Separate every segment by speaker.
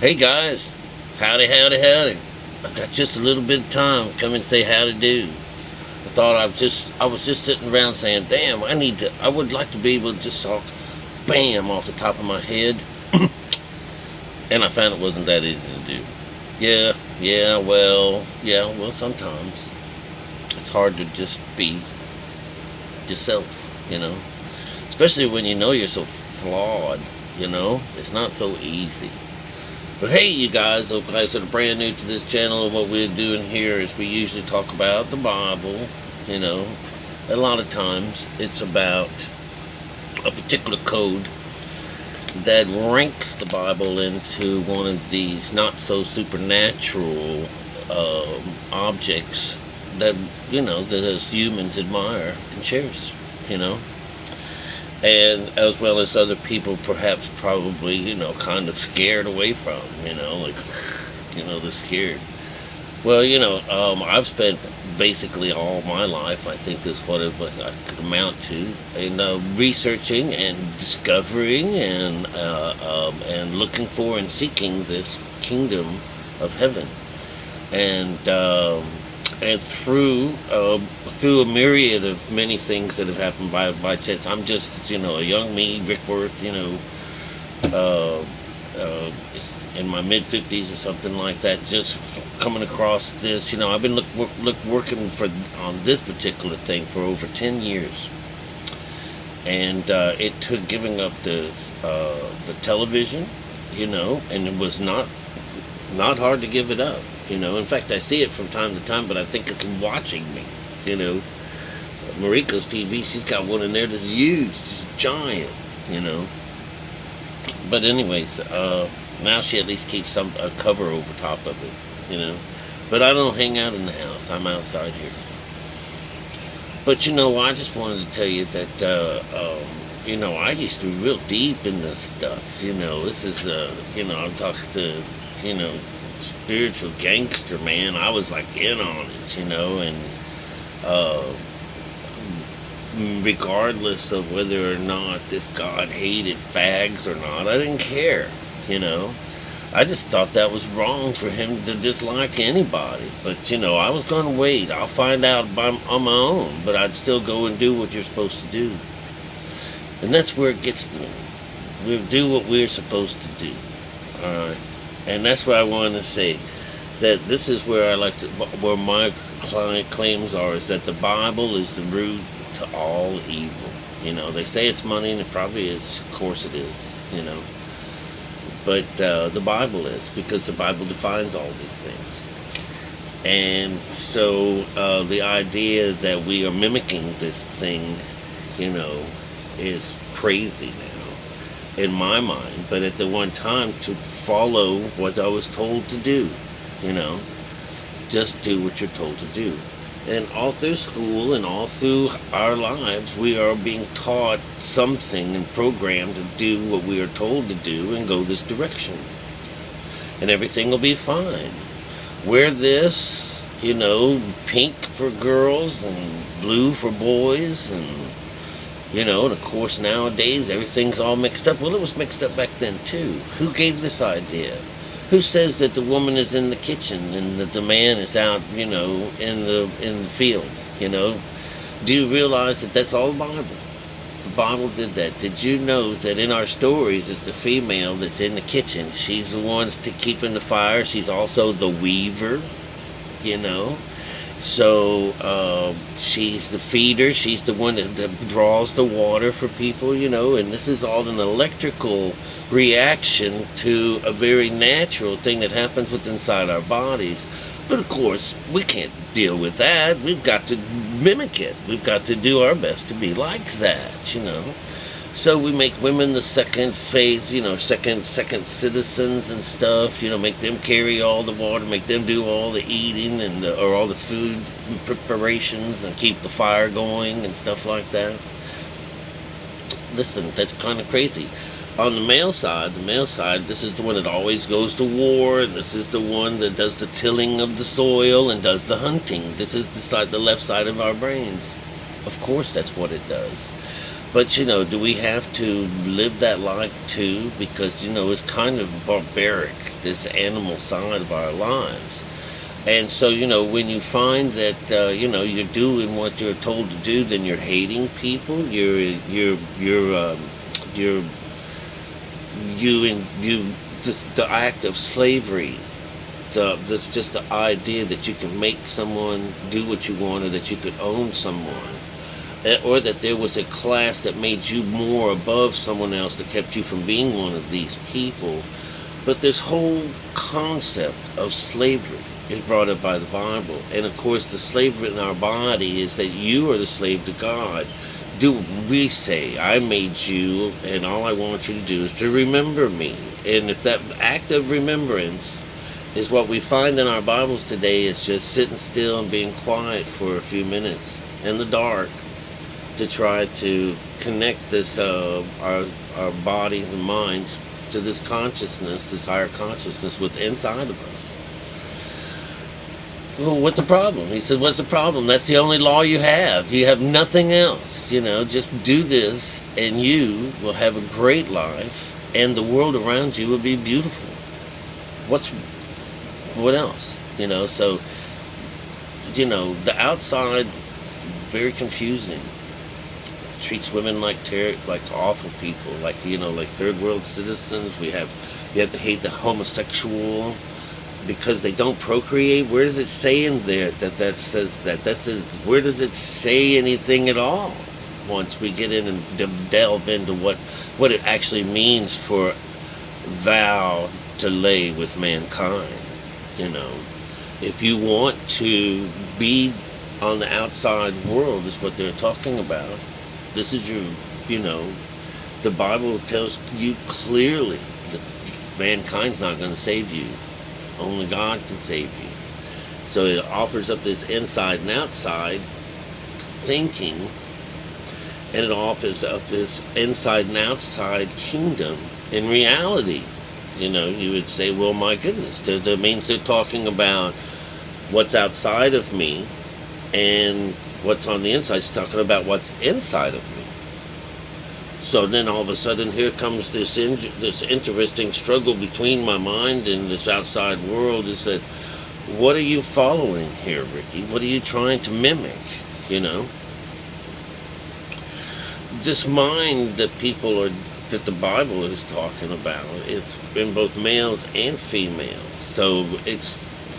Speaker 1: Hey guys, howdy, howdy, howdy. I got just a little bit of time. Come and say how to do. I thought I was just sitting around saying, damn, I would like to be able to just talk, bam, off the top of my head. And I found it wasn't that easy to do. Well, sometimes it's hard to just be yourself, especially when you know you're so flawed, it's not so easy. But hey, you guys that are brand new to this channel, what we're doing here is we usually talk about the Bible. A lot of times it's about a particular code that ranks the Bible into one of these not so supernatural objects that that as humans admire and cherish, and as well as other people perhaps probably kind of scared away from, they're scared. Well, I've spent basically all my life, I think is what I could amount to, in researching and discovering and looking for and seeking this kingdom of heaven, and through a myriad of many things that have happened by chance. I'm just a young me, Rick Worth, in my mid-50s or something like that, just coming across this. I've been working on this particular thing for over 10 years, and it took giving up the television, and it was not hard to give it up. In fact, I see it from time to time, but I think it's watching me. Mariko's TV, she's got one in there that's huge, just giant. But anyways, now she at least keeps a cover over top of it. But I don't hang out in the house. I'm outside here. But I just wanted to tell you that I used to be real deep in this stuff. This is I'm talking to spiritual gangster, man. I was like in on it, and regardless of whether or not this God hated fags or not, I didn't care. I just thought that was wrong for him to dislike anybody. But I was going to wait. I'll find out on my own. But I'd still go and do what you're supposed to do. And that's where it gets to me. We do what we're supposed to do. All right. And that's what I wanted to say. That this is where where my claims are, is that the Bible is the root to all evil. They say it's money, and it probably is. Of course it is. But the Bible is, because the Bible defines all these things. And so the idea that we are mimicking this thing, is crazy now, in my mind. But at the one time, to follow what I was told to do, just do what you're told to do. And all through school and all through our lives, we are being taught something and programmed to do what we are told to do and go this direction. And everything will be fine. Wear this, pink for girls and blue for boys. And of course nowadays everything's all mixed up. Well, it was mixed up back then too. Who gave this idea? Who says that the woman is in the kitchen and that the man is out, in the field? Do you realize that that's all the Bible? The Bible did that. Did you know that in our stories, it's the female that's in the kitchen? She's the one keeping the fire. She's also the weaver, So she's the feeder. She's the one that draws the water for people, and this is all an electrical reaction to a very natural thing that happens inside our bodies. But of course, we can't deal with that. We've got to mimic it. We've got to do our best to be like that, So we make women the second phase, second citizens and stuff, make them carry all the water, make them do all the eating or all the food preparations and keep the fire going and stuff like that. Listen, that's kind of crazy. On the male side, this is the one that always goes to war, and this is the one that does the tilling of the soil and does the hunting. This is the left side of our brains. Of course, that's what it does. But, do we have to live that life too? Because, it's kind of barbaric, this animal side of our lives. And so, when you find that, you're doing what you're told to do, then you're hating people. The act of slavery, that's just the idea that you can make someone do what you want, or that you could own someone, or that there was a class that made you more above someone else that kept you from being one of these people. But this whole concept of slavery is brought up by the Bible. And of course, the slavery in our body is that you are the slave to God. Do what we say. I made you, and all I want you to do is to remember me. And if that act of remembrance is what we find in our Bibles today, is just sitting still and being quiet for a few minutes in the dark to try to connect this our body and minds to this consciousness, this higher consciousness within inside of us. Well, what's the problem? He said, what's the problem? That's the only law you have. You have nothing else. Just do this and you will have a great life, and the world around you will be beautiful. What else? So, the outside is very confusing. Treats women like awful people, like third world citizens. You have to hate the homosexual because they don't procreate. Where does it say in there that says that? Where does it say anything at all? Once we get in and delve into what it actually means for thou to lay with mankind, if you want to be on the outside world, is what they're talking about. This is the Bible tells you clearly that mankind's not going to save you. Only God can save you. So it offers up this inside and outside thinking, and it offers up this inside and outside kingdom in reality. You would say, well, my goodness, that means they're talking about what's outside of me, and what's on the inside is talking about what's inside of me. So then all of a sudden here comes this interesting struggle between my mind and this outside world. Is that, what are you following here, Ricky? What are you trying to mimic? This mind that the Bible is talking about is in both males and females. So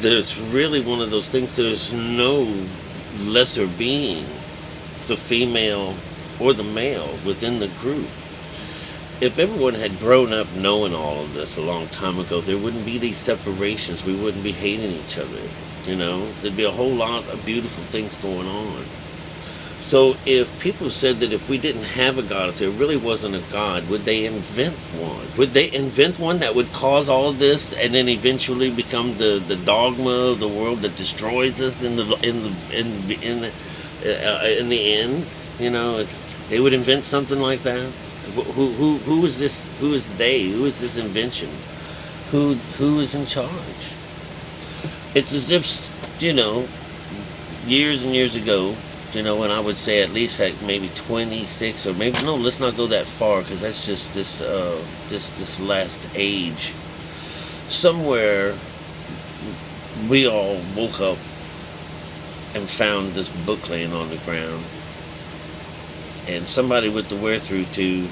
Speaker 1: there's really one of those things. There's no lesser being, the female or the male within the group. If everyone had grown up knowing all of this a long time ago, there wouldn't be these separations. We wouldn't be hating each other. There'd be a whole lot of beautiful things going on. So if people said that if we didn't have a God, if there really wasn't a God, would they invent one? Would they invent one that would cause all of this, and then eventually become the dogma of the world that destroys us in the end? They would invent something like that. Who is this? Who is they? Who is this invention? Who is in charge? It's as if years and years ago. When I would say at least like maybe 26, or maybe, no, let's not go that far, because that's just this last age. Somewhere we all woke up and found this book laying on the ground, and somebody with the wherethrough to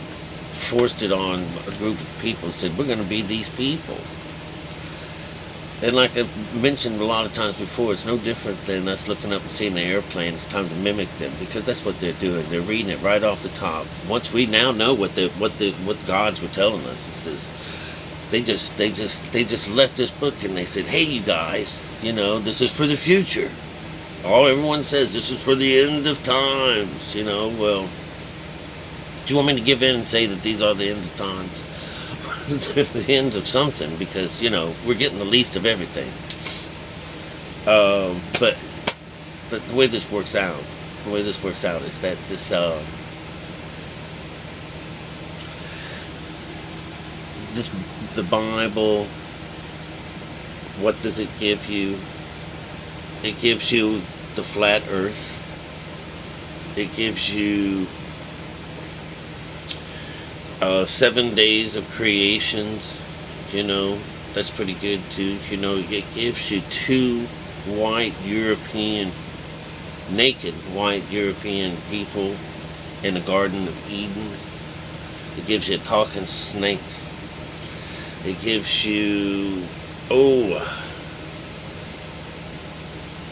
Speaker 1: forced it on a group of people and said, we're going to be these people. And like I've mentioned a lot of times before, it's no different than us looking up and seeing an airplane. It's time to mimic them, because that's what they're doing. They're reading it right off the top. Once we now know what gods were telling us, it says they just left this book and they said, hey, you guys, this is for the future. Everyone says this is for the end of times. Well, do you want me to give in and say that these are the end of times? The end of something, because we're getting the least of everything. But the way this works out is that the Bible, what does it give you? It gives you the flat earth. It gives you 7 days of creations, you know, that's pretty good too. You know, it gives you two white European, naked white European people in the Garden of Eden. It gives you a talking snake. It gives you,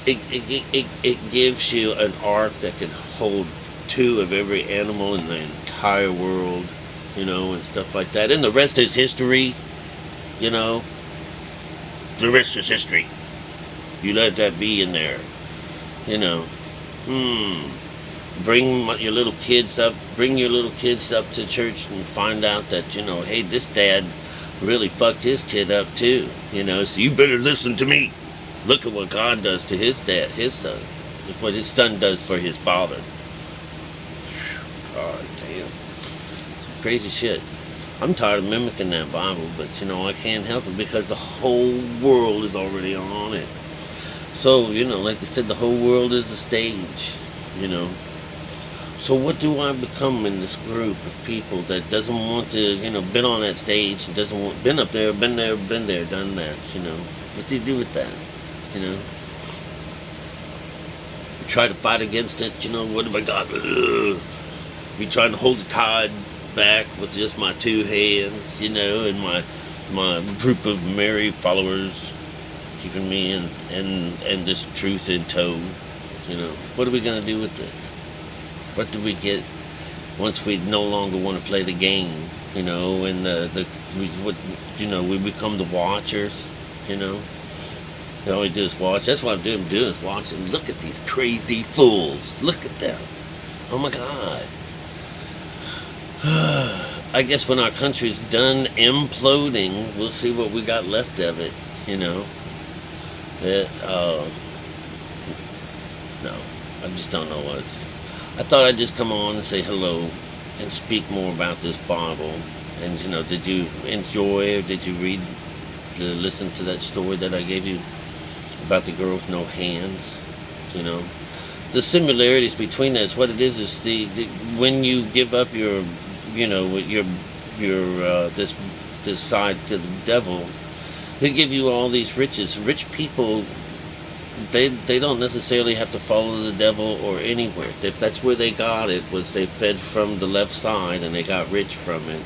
Speaker 1: it gives you an ark that can hold two of every animal in the entire world, you know, and stuff like that. And the rest is history, you know. The rest is history. You let that be in there, you know. Bring your little kids up. Bring your little kids up to church and find out that, you know, hey, this dad really fucked his kid up too, you know. So you better listen to me. Look at what God does to his dad, his son. Look what his son does for his father. God damn. Some crazy shit. I'm tired of mimicking that Bible, but, you know, I can't help it because the whole world is already on it. So, you know, like they said, the whole world is a stage, you know. So what do I become in this group of people that doesn't want to, you know, been on that stage, and doesn't want, been up there, been there, done that, you know. What do you do with that, you know? You try to fight against it, you know, what have I got? Be trying to hold the tide back with just my two hands, you know, and my group of merry followers keeping me and this truth in tow, you know. What are we going to do with this? What do we get once we no longer want to play the game, you know, and we become the watchers, you know. All we do is watch. That's what I'm doing is watching. Look at these crazy fools. Look at them. Oh my God. I guess when our country's done imploding, we'll see what we got left of it, you know. No, I just don't know what. I thought I'd just come on and say hello and speak more about this Bible. And, you know, did you enjoy or did you listen to that story that I gave you about the girl with no hands, you know? The similarities between that is what it is the when you give up your, you know, your this side to the devil, they give you all these riches. Rich people, they don't necessarily have to follow the devil or anywhere. If that's where they got it, was they fed from the left side and they got rich from it.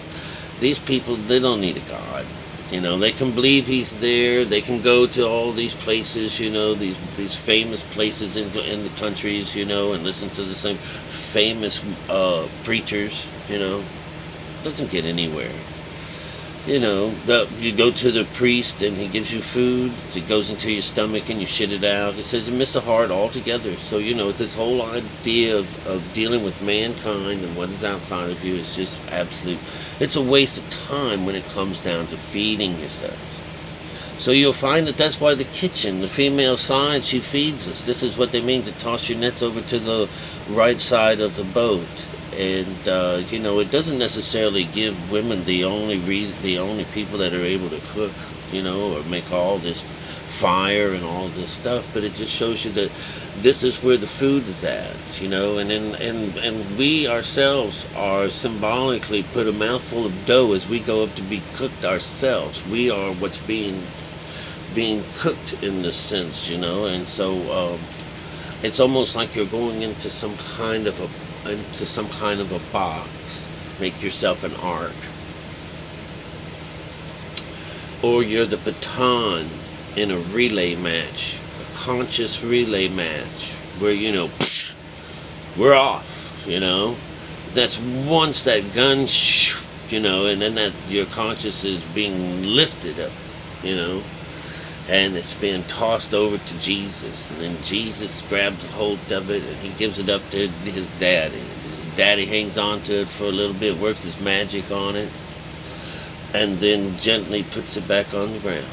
Speaker 1: These people, they don't need a God. You know, they can believe he's there. They can go to all these places, you know, these famous places in the countries, you know, and listen to the same famous preachers, you know. Doesn't get anywhere. You know, you go to the priest and he gives you food. It goes into your stomach and you shit it out. It says you miss the heart altogether. So, you know, this whole idea of dealing with mankind and what is outside of you is just absolute. It's a waste of time when it comes down to feeding yourselves. So you'll find that that's why the kitchen, the female side, she feeds us. This is what they mean to toss your nets over to the right side of the boat. And you know, it doesn't necessarily give women the only people that are able to cook, you know, or make all this fire and all this stuff. But it just shows you that this is where the food is at, you know. And we ourselves are symbolically put a mouthful of dough as we go up to be cooked ourselves. We are what's being cooked in this sense, you know. And so it's almost like you're going into some kind of a box. Make yourself an ark. Or you're the baton in a relay match, a conscious relay match, where, you know, we're off, you know. That's once that gun, you know, and then that your conscious is being lifted up, you know, and it's being tossed over to Jesus, and then Jesus grabs a hold of it and he gives it up to his daddy. His daddy hangs on to it for a little bit, works his magic on it, and then gently puts it back on the ground,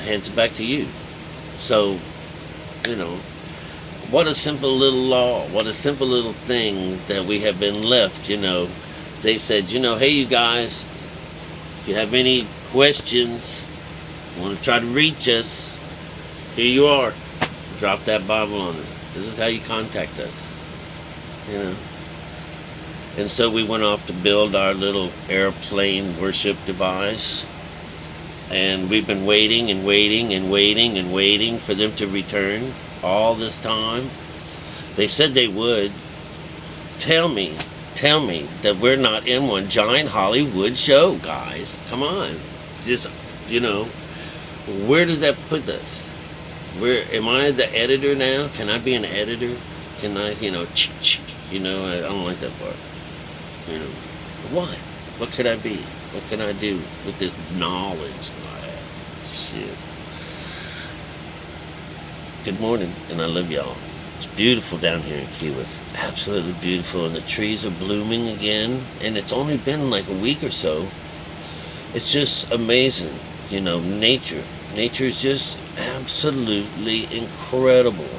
Speaker 1: hands it back to you. So, you know, what a simple little law, what a simple little thing that we have been left, you know. They said, you know, hey, you guys, if you have any questions, want to try to reach us, here you are. Drop that Bible on us. This is how you contact us, you know. And so we went off to build our little airplane worship device. And we've been waiting and waiting and waiting and waiting for them to return all this time. They said they would. Tell me that we're not in one giant Hollywood show, guys. Come on. Just, where does that put us? Where am I the editor now? Can I be an editor? Can I, I don't like that part. What? What could I be? What can I do with this knowledge that I have? Shit. Good morning, and I love y'all. It's beautiful down here in Key West. Absolutely beautiful, and the trees are blooming again, and it's only been like a week or so. It's just amazing, nature. Nature is just absolutely incredible.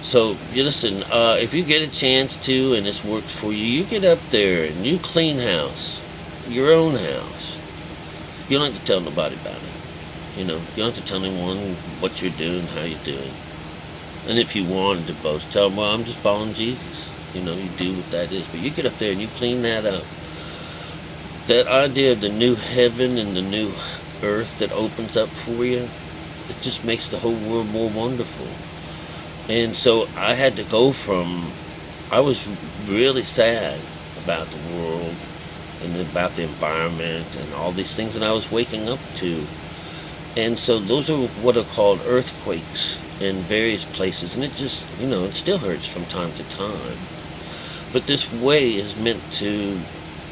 Speaker 1: So, you listen, if you get a chance to, and this works for you, you get up there and you clean house. Your own house. You don't have to tell nobody about it. You don't have to tell anyone what you're doing, how you're doing. And if you wanted to boast, tell them, well, I'm just following Jesus. You do what that is. But you get up there and you clean that up. That idea of the new heaven and the new earth that opens up for you, it just makes the whole world more wonderful. And so I had to go from, I was really sad about the world and about the environment and all these things that I was waking up to. And so those are what are called earthquakes in various places. And it just, it still hurts from time to time. But this way is meant to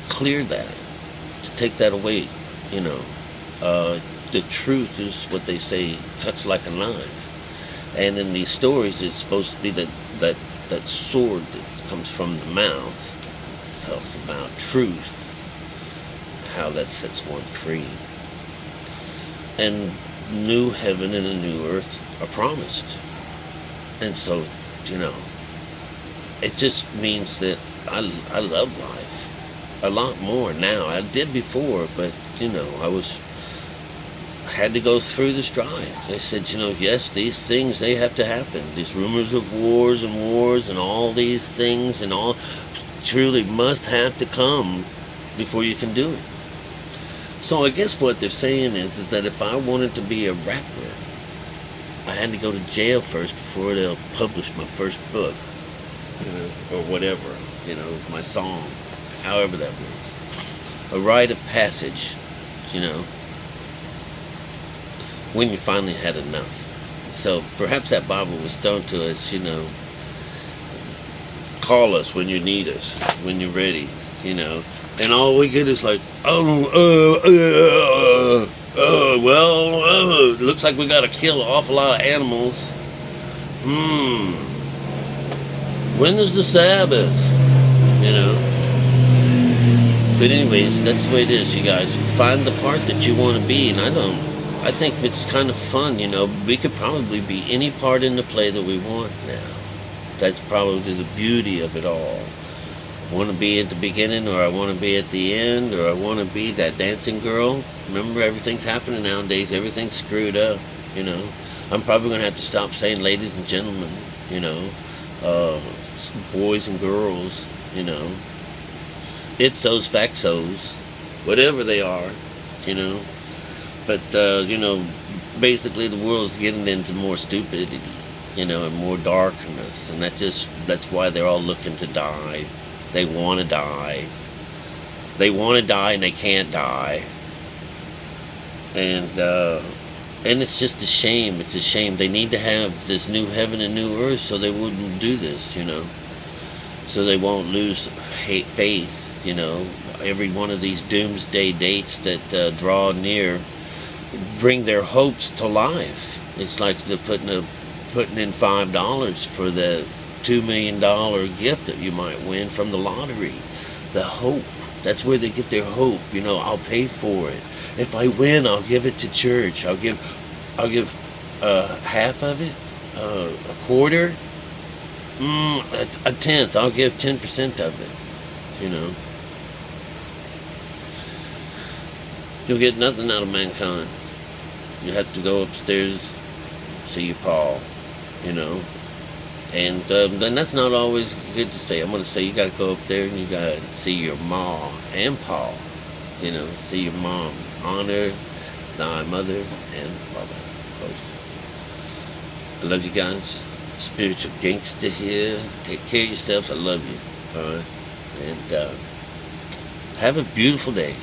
Speaker 1: clear that, to take that away, The truth is what they say cuts like a knife. And in these stories, it's supposed to be that sword that comes from the mouth. Talks about truth, how that sets one free. And new heaven and a new earth are promised. And so, it just means that I love life a lot more now. I did before, but, I had to go through the strife. They said, yes, these things, they have to happen. These rumors of wars and all these things and all truly must have to come before you can do it. So I guess what they're saying is that if I wanted to be a rapper, I had to go to jail first before they'll publish my first book, or whatever, my song, however that works. A rite of passage, when you finally had enough. So perhaps that Bible was thrown to us, call us when you need us, when you're ready, And all we get is like, looks like we got to kill an awful lot of animals. When is the Sabbath? But anyways, that's the way it is, you guys. Find the part that you want to be, and I think it's kind of fun, we could probably be any part in the play that we want now. That's probably the beauty of it all. I want to be at the beginning, or I want to be at the end, or I want to be that dancing girl. Remember, everything's happening nowadays. Everything's screwed up, I'm probably going to have to stop saying ladies and gentlemen, boys and girls, It's those faxos, whatever they are, But, basically the world's getting into more stupidity, and more darkness. And that's why they're all looking to die. They want to die. They want to die and they can't die. And it's just a shame. It's a shame. They need to have this new heaven and new earth so they wouldn't do this, So they won't lose faith, Every one of these doomsday dates that draw near bring their hopes to life. It's like they're putting in $5 for the $2 million gift that you might win from the lottery. The hope. That's where they get their hope. I'll pay for it. If I win, I'll give it to church. I'll give half of it, a quarter, a tenth. I'll give 10% of it. You'll get nothing out of mankind. You have to go upstairs, see your Paul, And then that's not always good to say. I'm going to say you got to go up there and you got to see your ma and pa. You know, see your mom. Honor thy mother and father. Both. I love you guys. Spiritual gangster here. Take care of yourselves. I love you. All right. And have a beautiful day.